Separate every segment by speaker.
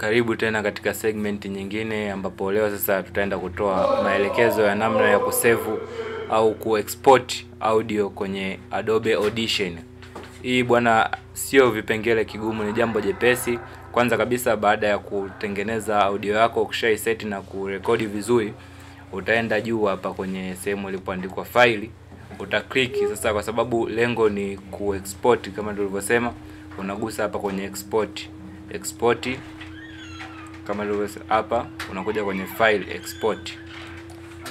Speaker 1: Karibu tena katika segment nyingine ambapo leo sasa tutaenda kutoa maelekezo ya namna ya kusave au kuexport audio kwenye Adobe Audition. Hii bwana sio vipengele kigumu, ni jambo jepesi. Kwanza kabisa, baada ya kutengeneza audio yako, ukishaiset na kurekodi vizuri, utaenda juu hapa kwenye sehemu ilipoandikwa file, utaklik. Sasa kwa sababu lengo ni kuexport kama tulivyosema, unagusa hapa kwenye export kama tulivyosema hapa, unakuja kwenye file export,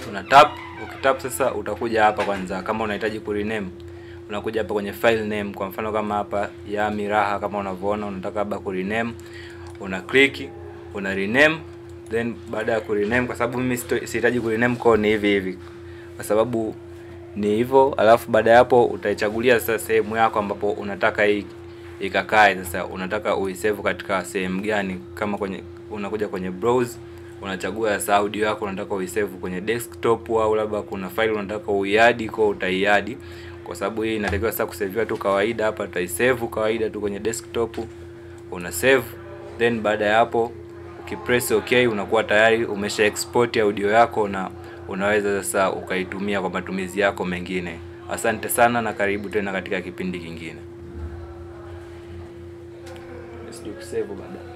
Speaker 1: una tap. Ukitap sasa utakuja hapa kwanza, kama unahitaji ku rename unakuja hapa kwenye file name. Kwa mfano kama hapa ya Miraha, kama unavyoona, unataka hapa ku rename, una click, una rename. Then baada ya ku rename, kwa sababu mimi sihitaji ku rename, kwa ni hivi kwa sababu ni hivyo. Alafu baada ya hapo utaichagulia sasa sehemu yako ambapo unataka hii ikakae. Sasa unataka uisave katika sehemu gani? Kama kwenye unakuja kwenye browse, unachagua sasa audio yako unataka uisave kwenye desktop, au labda kuna file unataka uiadi, kwa utaiadi. Kwa sababu hii inatakiwa sasa kusaviwa tu kawaida, hapa utaisave kawaida tu kwenye desktop, una save. Then baada ya hapo ukipress okay, unakuwa tayari umesha export audio yako na unaweza sasa ukaitumia kwa matumizi yako mengine. Asante sana na karibu tena katika kipindi kingine. Sije kusave baba.